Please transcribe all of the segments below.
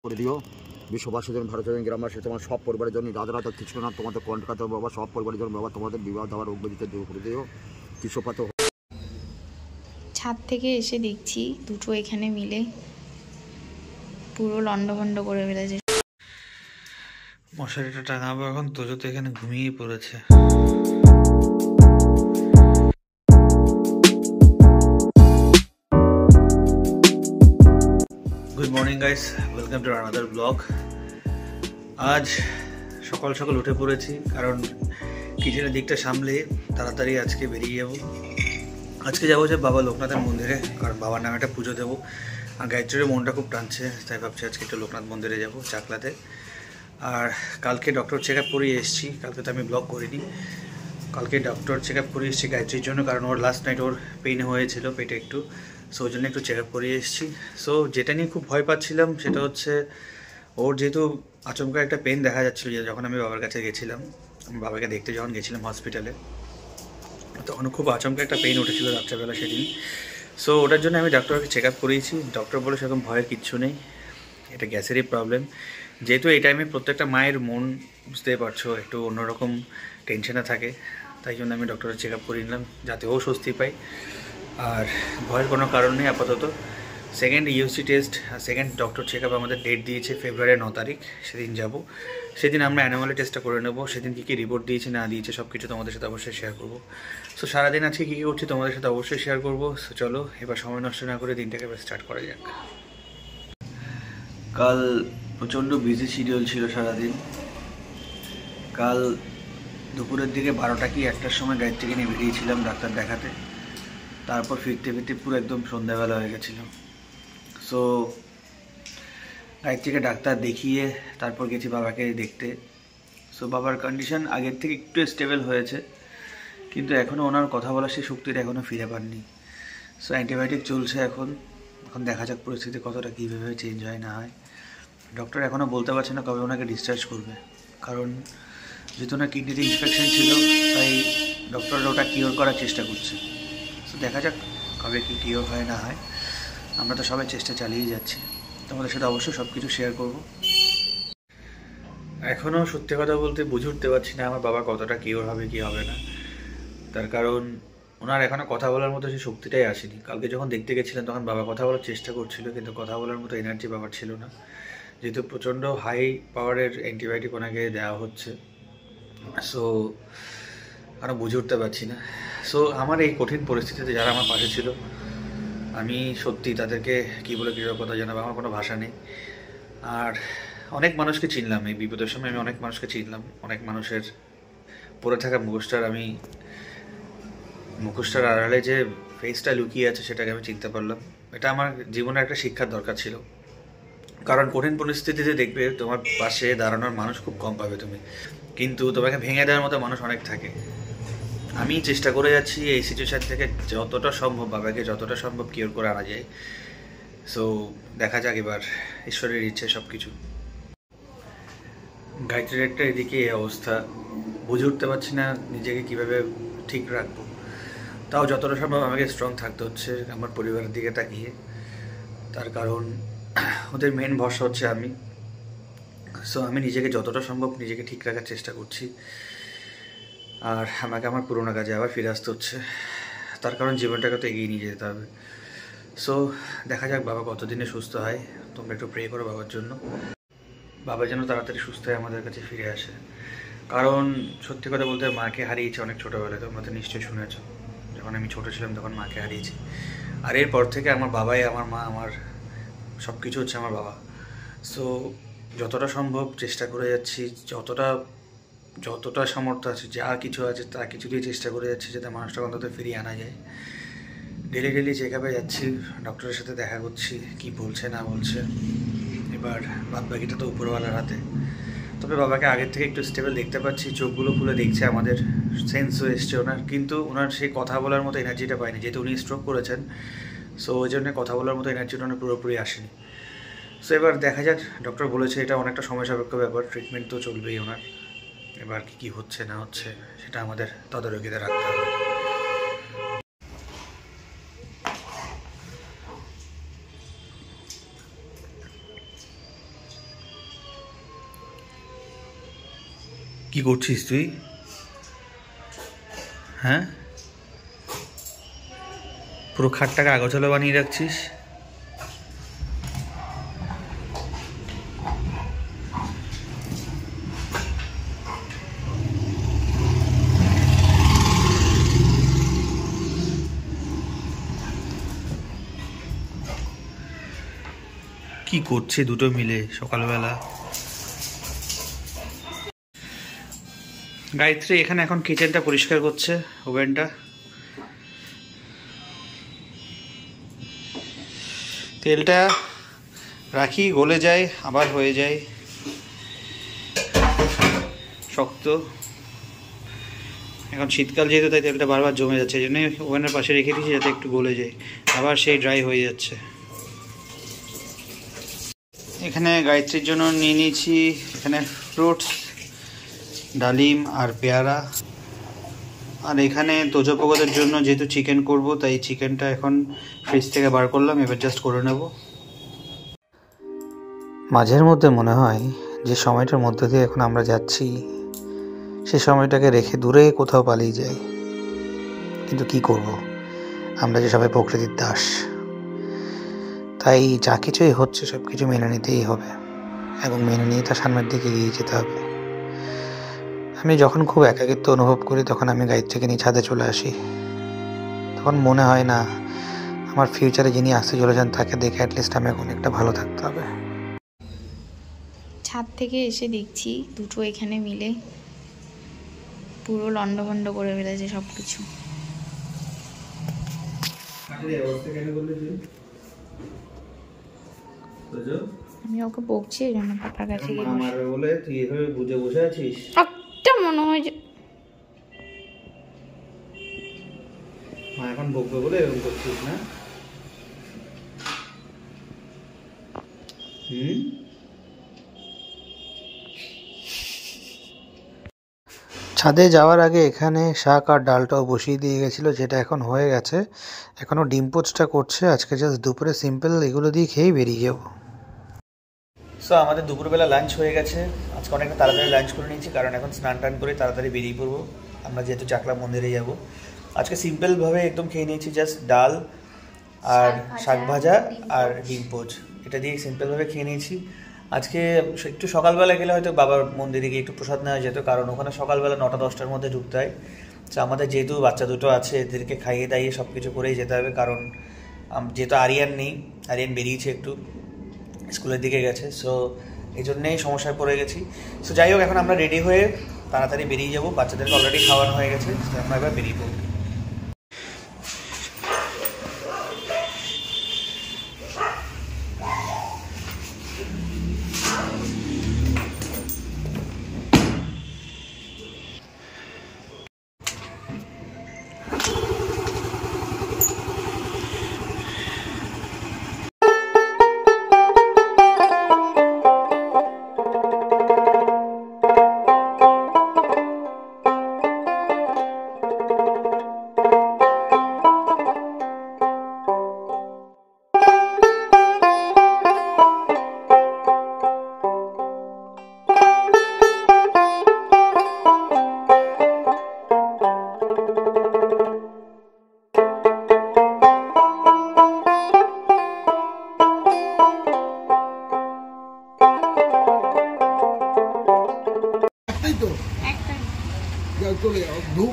করে দিও। বিশ্ববাসীর জন্য, ভারতের জন্য, গ্রামবাসী, তোমার সব পরিবারের জন্য, রাজা কিছু না, তোমাদের কণ্ঠকাত বাবা, সব পরিবারের জন্য বাবা, তোমাদের বিবাহ দেওয়ার রোগ ব্যাধিতে দূর করে দিও। কৃষপাত ছাদ থেকে এসে দেখছি দুটো এখানে মিলে পুরো লন্ডভন্ড করে ফেলেছে। মশারিটা টাঙাবো এখন, তোজো তো এখানে ঘুমিয়েই পড়েছে। Good morning guys, welcome to another blog. আজ সকাল সকাল উঠে পড়েছি, কারণ কিচেনের দিকটা সামলে তাড়াতাড়ি আজকে বেরিয়ে যাব। আজকে যাবো যে বাবা লোকনাথের মন্দিরে, কারণ বাবার নামে একটা পুজো দেবো। আর গায়ত্রীর মনটা খুব টানছে, তাই ভাবছি আজকে একটু লোকনাথ মন্দিরে যাব চাকলাতে। আর কালকে ডক্টর চেক আপ করিয়ে এসেছি, কালকে তো আমি ব্লগ করিনি। কালকে ডক্টর চেক আপ করিয়ে এসেছি গায়ত্রীর জন্য, কারণ ওর লাস্ট নাইট ওর পেইন হয়েছিল পেটে একটু, সো ওই জন্য একটু চেক আপ করিয়ে এসেছি। সো যেটা নিয়ে খুব ভয় পাচ্ছিলাম সেটা হচ্ছে ওর যেহেতু আচমকা একটা পেন দেখা যাচ্ছিলো, যখন আমি বাবার কাছে গেছিলাম, আমি বাবাকে দেখতে যখন গেছিলাম হসপিটালে, তখন খুব আচমকা একটা পেইন উঠেছিল রাত্রেবেলা সেদিন। সো ওটার জন্য আমি ডাক্তারকে চেক আপ করিয়েছি। ডক্টর বলে সেরকম ভয়ের কিচ্ছু নেই, এটা গ্যাসেরই প্রবলেম। যেহেতু এই টাইমে প্রত্যেকটা মায়ের মন, বুঝতে পারছো, একটু অন্যরকম টেনশনে থাকে, তাই জন্য আমি ডক্টরের চেক আপ করিয়ে নিলাম, যাতে ও স্বস্তি পাই। আর ভয়ের কোনো কারণ নেই আপাতত। Second UC test, second doctor check up আমাদের ডেট দিয়েছে ফেব্রুয়ারি 9 তারিখ, সেদিন যাব। সেদিন আমরা অ্যানুয়ালি টেস্টটা করে নেবো। সেদিন কী কী রিপোর্ট দিয়েছে না দিয়েছে সব কিছু তোমাদের সাথে অবশ্যই শেয়ার করবো। সো সারাদিন আজকে কী কী করছি তোমাদের সাথে অবশ্যই শেয়ার করবো। সো চলো এবার সময় নষ্ট না করে দিনটাকে এবার স্টার্ট করা যাক। কাল প্রচণ্ড বিজি শিডিউল ছিল সারাদিন। কাল দুপুরের দিকে 12টা কি 1টার সময় গায়ত্রীকে নিয়ে বেরিয়েছিলাম ডাক্তার দেখাতে। তারপর ফিরতে ফিরতে পুরো একদম সন্ধ্যাবেলা হয়ে গেছিলো। সো গায়ত্রীকে ডাক্তার দেখিয়ে তারপর গেছি বাবাকে দেখতে। সো বাবার কন্ডিশন আগের থেকে একটু স্টেবল হয়েছে, কিন্তু এখনও ওনার কথা বলার সেই শক্তিটা এখনও ফিরে পাননি। সো অ্যান্টিবায়োটিক চলছে এখন দেখা যাক পরিস্থিতি কতটা কীভাবে চেঞ্জ হয় না হয়। ডক্টর এখনও বলতে পারছে না কবে ওনাকে ডিসচার্জ করবে, কারণ যেহেতু ওনার কিডনিতে ইনফেকশন ছিল, তাই ডক্টররা ওটা কিওর করার চেষ্টা করছে। সো দেখা যাক কবে কী কিওর হয় না হয়। আমরা তো সবাই চেষ্টা চালিয়ে যাচ্ছি, তোমাদের সাথে অবশ্যই সব কিছু শেয়ার করব। এখনও সত্যি কথা বলতে বুঝে উঠতে পারছি না আমার বাবা কতটা কিওর হবে কি হবে না, তার কারণ ওনার এখনও কথা বলার মতো সেই শক্তিটাই আসেনি। কালকে যখন দেখতে গেছিলেন তখন বাবা কথা বলার চেষ্টা করছিল, কিন্তু কথা বলার মতো এনার্জি বাবার ছিল না, যেহেতু প্রচণ্ড হাই পাওয়ারের অ্যান্টিবায়োটিক ওনাকে দেওয়া হচ্ছে। সো আরও বুঝে উঠতে পারছি না। সো আমার এই কঠিন পরিস্থিতিতে যারা আমার পাশে ছিল, আমি সত্যি তাদেরকে কী বলে কৃতজ্ঞতা জানাবো, আমার কোনো ভাষা নেই। আর অনেক মানুষকে চিনলাম এই বিপদের সময়, আমি অনেক মানুষকে চিনলাম, অনেক মানুষের পরে থাকা মুখোশটার আড়ালে যে ফেসটা লুকিয়ে আছে সেটাকে আমি চিনতে পারলাম। এটা আমার জীবনের একটা শিক্ষার দরকার ছিল, কারণ কঠিন পরিস্থিতিতে দেখবে তোমার পাশে দাঁড়ানোর মানুষ খুব কম পাবে তুমি, কিন্তু তোমাকে ভেঙে দেওয়ার মতো মানুষ অনেক থাকে। আমি চেষ্টা করে যাচ্ছি এই সিচুয়েশান থেকে যতটা সম্ভব বাবাকে যতটা সম্ভব কিওর করে আনা যায়। সো দেখা যাক এবার, ঈশ্বরের ইচ্ছে সব কিছু। গায়ত্রীর একটা এদিকে এই অবস্থা, বুঝে উঠতে পারছি না নিজেকে কীভাবে ঠিক রাখবো। তাও যতটা সম্ভব আমাকে স্ট্রং থাকতে হচ্ছে আমার পরিবারের দিকে তাকিয়ে, তার কারণ ওদের মেন ভরসা হচ্ছে আমি। সো আমি নিজেকে যতটা সম্ভব নিজেকে ঠিক রাখার চেষ্টা করছি, আর আমাকে আমার পুরোনো কাজে আবার ফিরে আসতে হচ্ছে, তার কারণ জীবনটাকে তো এগিয়ে নিয়ে যেতে হবে। সো দেখা যাক বাবা কতদিনে সুস্থ হয়। তোমরা একটু প্রে করো বাবার জন্য, বাবা যেন তাড়াতাড়ি সুস্থ হয়ে আমাদের কাছে ফিরে আসে। কারণ সত্যি কথা বলতে মাকে হারিয়েছি অনেক ছোটোবেলায়, তোমরা তো নিশ্চয়ই শুনেছ, যখন আমি ছোটো ছিলাম তখন মাকে হারিয়েছি। আর এরপর থেকে আমার বাবাই আমার মা, আমার সব কিছু হচ্ছে আমার বাবা। সো যতটা সম্ভব চেষ্টা করে যাচ্ছি, যতটা সামর্থ্য আছে, যা কিছু আছে তা কিছু দিয়ে চেষ্টা করে যাচ্ছি যাতে মানুষটাকে অন্তত ফিরিয়ে আনা যায়। ডেলি চেক আপে যাচ্ছি, ডক্টরের সাথে দেখা করছি, কি বলছে না বলছে। এবার বাদবাকিটা তো উপরওয়ালার হাতে। তবে বাবাকে আগের থেকে একটু স্টেবল দেখতে পাচ্ছি, চোখগুলো খুলে দেখছে, আমাদের সেন্সও এসছে ওনার, কিন্তু ওনার সেই কথা বলার মতো এনার্জিটা পায়নি, যেহেতু উনি স্ট্রোক করেছেন। সো ওই জন্য কথা বলার মতো এনার্জিটা ওনার পুরোপুরি আসেনি। সো এবার দেখা যাক, ডক্টর বলেছে এটা অনেকটা সময় সাপেক্ষ ব্যাপার, ট্রিটমেন্ট তো চলবেই ওনার। এবার কী হচ্ছে না হচ্ছে সেটা আমাদের তদারকিতে রাখতে হবে। কি করছিস তুই? হ্যাঁ, পুরো খাটটাকে আগোছালো বানিয়ে রাখছিস। কি করছে দুটো মিলে সকালবেলা? গায়ত্রী এখানে এখন কিচেনটা পরিষ্কার করছে, ওভেনটা। তেলটা রাখি, গলে যায়, আবার হয়ে যায় শক্ত। এখন শীতকাল যেহেতু, তাই তেলটা বারবার জমে যাচ্ছে, এই জন্যই ওভেনের পাশে রেখে দিয়েছি যাতে একটু গলে যায়, আবার সেই ড্রাই হয়ে যাচ্ছে। এখানে গায়ত্রীর জন্য নিয়ে নিয়েছি এখানে ফ্রুটস, ডালিম আর পেয়ারা। আর এখানে তোজোপোকোদের জন্য যেহেতু চিকেন করব, তাই চিকেনটা এখন ফ্রিজ থেকে বার করলাম, এবার জাস্ট করে নেব। মাঝের মধ্যে মনে হয় যে সময়টার মধ্যে দিয়ে এখন আমরা যাচ্ছি, সে সময়টাকে রেখে দূরে কোথাও পালিয়ে যাই। কিন্তু কি করব, আমরা যে সবাই প্রকৃতির দাস, তাই যা কিছুই হচ্ছে সব কিছু মেনে নিতেই হবে এবং মেনে নিয়ে তার সামনের দিকে এগিয়ে যেতে হবে। আমি যখন খুব একাকিত্ব অনুভব করি, তখন আমি গায়ত্রীকে নিয়ে ছাদে চলে আসি। তখন মনে হয় না আমার ফিউচারে যিনি আসতে চলেছেন তাকে দেখে অ্যাটলিস্ট আমি অনেকটা ভালো থাকতে হবে। ছাদ থেকে এসে দেখছি দুটো এখানে মিলে পুরো লন্ডভন্ড করে ফেলেছে সব কিছু। আমি ওকে বকছি, এই জন্য পাপার কাছে গিয়ে বলে তুই এভাবে বুঝে বসে আছিস। একটা মনে হয় যে এখন বকবে বলে এরকম করছিস না? ছাদে যাওয়ার আগে এখানে শাক আর ডালটাও বসিয়ে দিয়ে গেছিলো, যেটা এখন হয়ে গেছে। এখনও ডিম পোচটা করছে। আজকে জাস্ট দুপুরে সিম্পল এগুলো দিয়ে খেয়েই বেরিয়ে যাবো। সো আমাদের দুপুরবেলা লাঞ্চ হয়ে গেছে। আজকে অনেকটা তাড়াতাড়ি লাঞ্চ করে নিয়েছি, কারণ এখন স্নান টান করে তাড়াতাড়ি বেরিয়ে পড়বো। আমরা যেহেতু চাকলা মন্দিরে যাব, আজকে সিম্পলভাবে একদম খেয়ে নিয়েছি, জাস্ট ডাল আর শাক ভাজা আর ডিম পোচ, এটা দিয়ে সিম্পলভাবে খেয়ে নিয়েছি। আজকে একটু সকালবেলা গেলে হয়তো বাবার মন্দিরে গিয়ে একটু প্রসাদ নেওয়া যেত, কারণ ওখানে সকালবেলা 9টা-10টার মধ্যে ঢুকতে হয়। তো আমাদের যেহেতু বাচ্চা দুটো আছে, এদেরকে খাইয়ে দাইয়ে সব কিছু করেই যেতে হবে, কারণ যেহেতু আরিয়ান নেই, আরিয়ান বেরিয়েছে একটু স্কুলের দিকে গেছে, সো এই জন্যেই সমস্যায় পড়ে গেছি। সো যাই হোক, এখন আমরা রেডি হয়ে তাড়াতাড়ি বেরিয়ে যাবো। বাচ্চাদেরকে অলরেডি খাওয়ানো হয়ে গেছে, আমরা এবার বেরিয়ে পড়বো।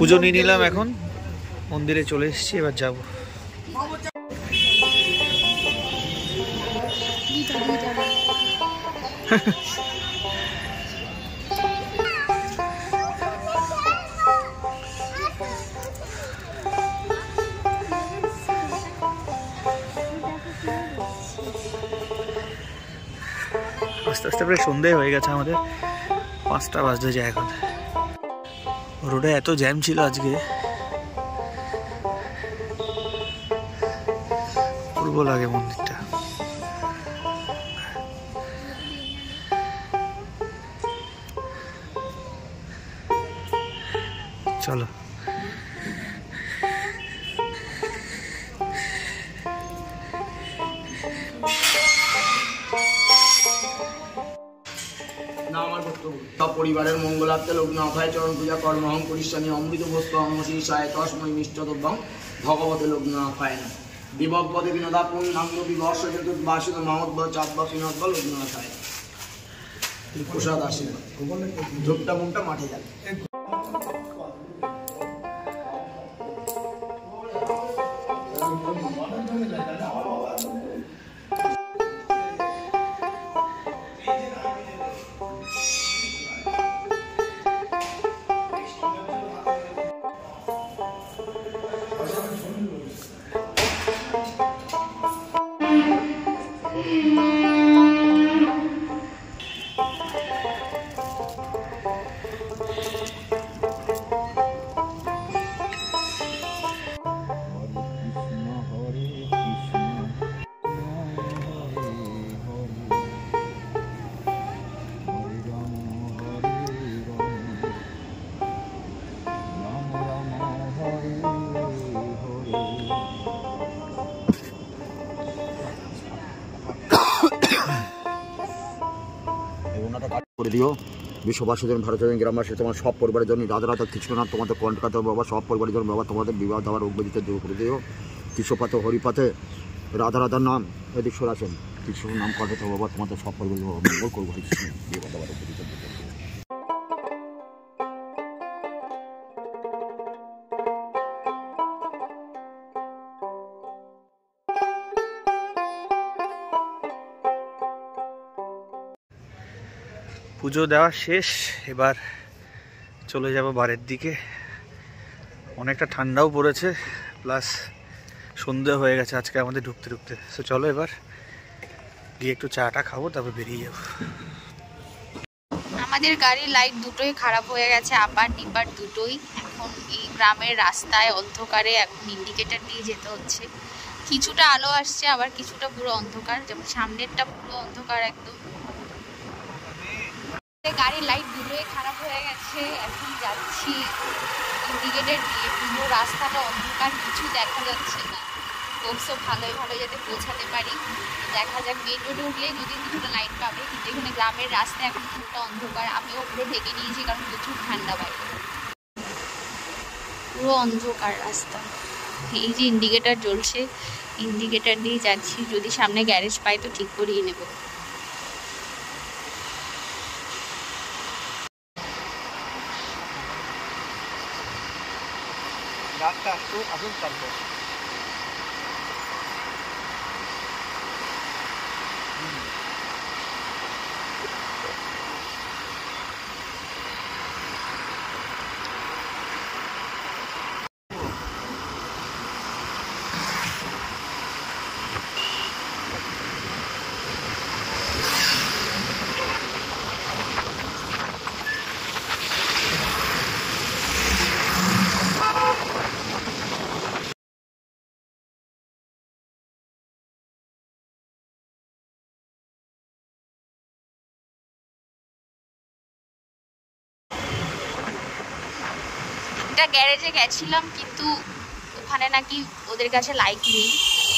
পুজো নিয়ে নিলাম, এখন মন্দিরে চলে এসেছি, এবার যাবো। আস্তে আস্তে প্রায় সন্ধে হয়ে গেছে, আমাদের 5টা বাজতে যায় এখন। রোডে এত জ্যাম ছিল আজকে, পূর্ব লাগে মন্দিরটা। চলো না আমার কর্তব্য। সব পরিবারের মঙ্গলার্থে লগ্ন অভয় চরণ পূজা কর্মহং করিষ্যামি অমৃত বস্তু অমশী সায় তস্মৈ মিষ্টদ্রব্যং ভগবতে লগ্ন অভয় না বিভবপদে বিনোদাপুন নাঙ্গ বিবর্ষ চতুর্বাসিত মহোদ্ভ চাঁদবা বিনোদ্ভ লগ্ন অভয় প্রসাদ আশীর্বাদ ঝোপটা মুখটা মাঠে যাবে। করে দিও বিশ্ববাসীদের ভারতীয় গ্রামবাসী তোমার সব পরিবারের জন্য রাধা রাধা কৃষ্ণনাথ তোমাদের কণ্ঠকাতে বাবা সব পরিবারের জন্য বাবা তোমাদের বিবাহ দেওয়ার উদ্বোধিত দূর করে দিও কৃষ্ণপাতে হরিপাতে রাধা রাধার নাম এদিক সরাসেন কৃষ্ণের নাম কণ্ঠে বাবা তোমাদের সব পরিবারের মঙ্গল করবো কৃষ্ণ বিবাহ দেওয়ার উদ্বোধিত দূর করে দিও। পুজো দেওয়া শেষ, এবার চলে যাব বাড়ির দিকে। অনেকটা ঠান্ডাও পড়েছে, প্লাস সন্ধে হয়ে গেছে আজকে আমাদের ঢুকতে ঢুকতে। সো চলো এবার গিয়ে একটু চাটা খাবো, তারপর বেরিয়ে যাবো। আমাদের গাড়ির লাইট দুটোই খারাপ হয়ে গেছে, আপার নিপার দুটোই। এখন এই গ্রামের রাস্তায় অন্ধকারে এখন ইন্ডিকেটর দিয়ে যেতে হচ্ছে। কিছুটা আলো আসছে, আবার কিছুটা পুরো অন্ধকার, যেমন সামনেরটা পুরো অন্ধকার একদম। গাড়ির লাইট দুটোই খারাপ হয়ে গেছে, এখন যাচ্ছি ইন্ডিকেটর দিয়ে। পুরো রাস্তাটা অন্ধকার, কিছু দেখা যাচ্ছে না। অবশ্য ভালোই যাতে পৌঁছাতে পারি, দেখা যাক। মেন রোডে উঠলে যদি কিছুটা লাইট পাবে, কিন্তু এখানে গ্রামের রাস্তা এখন পুরোটা অন্ধকার। আমিও পুরো ঢেকে নিয়েছি, কারণ প্রচুর ঠান্ডা বাইরে, পুরো অন্ধকার রাস্তা। এই যে ইন্ডিকেটর জ্বলছে, ইন্ডিকেটর দিয়ে যাচ্ছি। যদি সামনে গ্যারেজ পাই তো ঠিক করিয়ে নেব। রাস্তা আসুন তারপর একটা গ্যারেজে গেছিলাম, কিন্তু ওখানে নাকি ওদের কাছে লাইট নেই,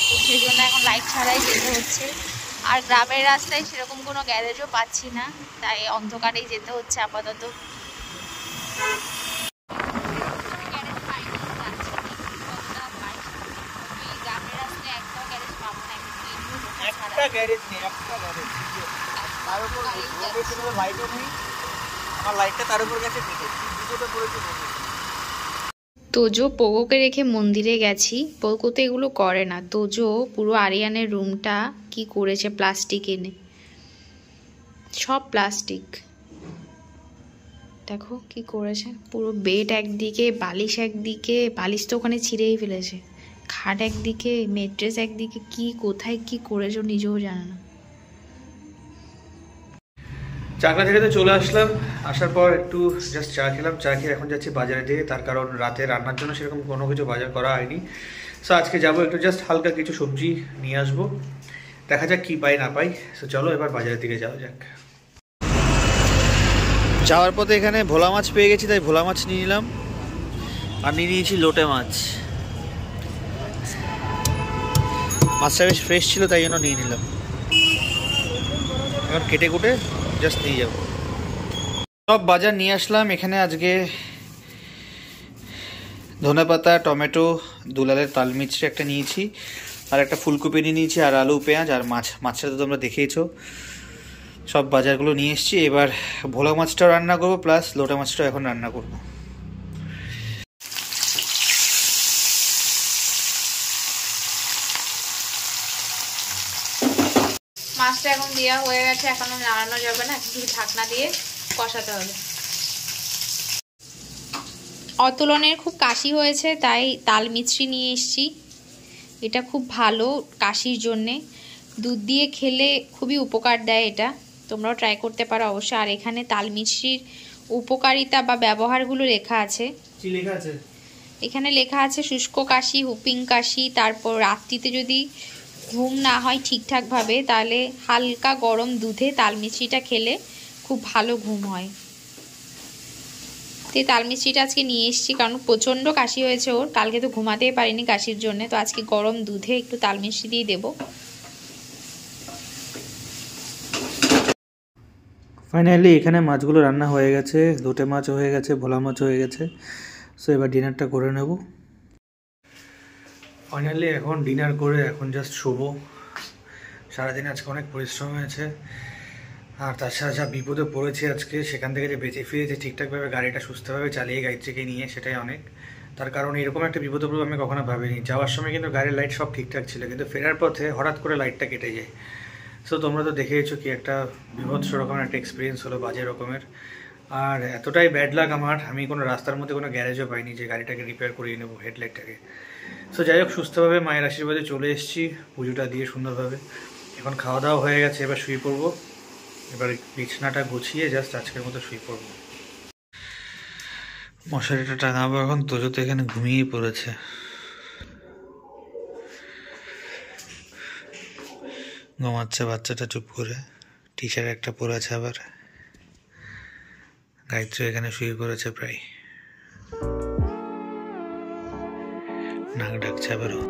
তো সেই জন্য এখন লাইট ছাড়াই যেতে হচ্ছে। আর গ্রামের রাস্তায় সেরকম কোনো গ্যারেজও পাচ্ছি না, তাই অন্ধকারেই যেতে হচ্ছে আপাতত। তোজো পোগোকে রেখে মন্দিরে গেছি। পোগো তো এগুলো করে না। তোজো পুরো আরিয়ানের রুমটা কি করেছে, প্লাস্টিক এনে, সব প্লাস্টিক। দেখো কি করেছে, পুরো বেড একদিকে, বালিশ একদিকে, বালিশ তো ওখানে ছিঁড়েই ফেলেছে, খাট একদিকে, মেট্রেস একদিকে, কি কোথায় কি করেছো নিজেও জানে না। চাকলা থেকে তো চলে আসলাম, আসার পর একটু জাস্ট চা খেলাম। চা খেয়ে এখন যাচ্ছি বাজারে দিয়ে, তার কারণ রাতে রান্নার জন্য সেরকম কোনো কিছু বাজার করা হয়নি। সো আজকে যাবো, একটু জাস্ট হালকা কিছু সবজি নিয়ে আসবো, দেখা যাক কি পাই না পাই। সো চলো এবার বাজারের দিকে যাওয়া যাক। যাওয়ার পথে এখানে ভোলা মাছ পেয়ে গেছি, তাই ভোলা মাছ নিয়ে নিলাম। আর নিয়ে নিয়েছি লোটে মাছ, মাছটা বেশ ফ্রেশ ছিল তাই জন্য নিয়ে নিলাম। এখন কেটে কুটে জাস্ট নিয়ে যাবো। সব বাজার নিয়ে আসলাম এখানে। আজকে ধনেপাতা, টমেটো, দুলালের তাল মিছরি একটা নিয়েছি, আর একটা ফুলকপি নিয়েছি, আর আলু, পেঁয়াজ, আর মাছটা তো তোমরা দেখেইছো। সব বাজারগুলো নিয়ে এসেছি। এবার ভোলা মাছটাও রান্না করবো, প্লাস লোটা মাছটাও এখন রান্না করবো। মাছটা এখন দেওয়া হয়ে গেছে, এখনো নাড়ানো যাবে না, একটু ঢাকনা দিয়ে কষাতে হবে। অতুলনের খুব কাশি হয়েছে, তাই তাল মিছরি নিয়ে এসেছি। এটা খুব ভালো কাশির জন্যে, দুধ দিয়ে খেলে খুবই উপকার দেয় এটা, তোমরাও ট্রাই করতে পারো অবশ্যই। আর এখানে তাল মিছরির উপকারিতা বা ব্যবহারগুলো লেখা আছে। কি লেখা আছে? এখানে লেখা আছে শুষ্ক কাশি, হুপিং কাশি, তারপর রাত্রিতে যদি ঘুম না হয় ঠিকঠাকভাবে, তাহলে হালকা গরম দুধে তাল মিছরিটা খেলে খুব ভালো ঘুম হয়। তো তাল মিছরিটা আজকে নিয়ে এসেছি, কারণ প্রচণ্ড কাশি হয়েছে ওর, কালকে তো ঘুমাতেই পারিনি কাশির জন্য, তো আজকে গরম দুধে একটু তাল মিছরি দিয়ে দেবো। ফাইনালি এখানে মাছগুলো রান্না হয়ে গেছে, লোটে মাছও হয়ে গেছে, ভোলা মাছও হয়ে গেছে। সো এবার ডিনারটা করে নেব। ফাইনালি এখন ডিনার করে এখন জাস্ট শোবো। সারাদিন আজকে অনেক পরিশ্রম হয়েছে, আর তাছাড়া যা বিপদে পড়েছি আজকে, সেখান থেকে যে বেঁচে ফিরেছে ঠিকঠাকভাবে গাড়িটা সুস্থভাবে চালিয়ে গাইত্রীকে নিয়ে, সেটাই অনেক। তার কারণ এরকম একটা বিপদে পড়বে আমি কখনো ভাবিনি। যাওয়ার সময় কিন্তু গাড়ির লাইট সব ঠিকঠাক ছিল, কিন্তু ফেরার পথে হঠাৎ করে লাইটটা কেটে যায়। সো তোমরা তো দেখেইছো কি একটা বিভৎস রকমের একটা এক্সপিরিয়েন্স হলো, বাজে রকমের। আর এতটাই ব্যাড লাগ আমার, আমি কোনো রাস্তার মধ্যে কোনো গ্যারেজও পাইনি যে গাড়িটাকে রিপেয়ার করিয়ে নেবো, হেডলাইটটাকে। সো যাই হোক, সুস্থভাবে মায়ের আশীর্বাদে চলে এসেছি, পুজোটা দিয়ে সুন্দরভাবে। এখন খাওয়া দাওয়া হয়ে গেছে, এবার শুয়ে পড়বো। এবার বিছনাটা গুছিয়ে জাস্ট আজকের মতো শুয়ে পড়বো। মশারিটা টাঙাবো এখন, তোজো তো এখানে ঘুমিয়েই পড়েছে। ঘুমাচ্ছে বাচ্চাটা চুপ করে, টি শার্ট একটা পরে আছে আবার। গায়ত্রী এখানে শুয়ে পড়েছে প্রায়, নাক ডাকছে আবারও।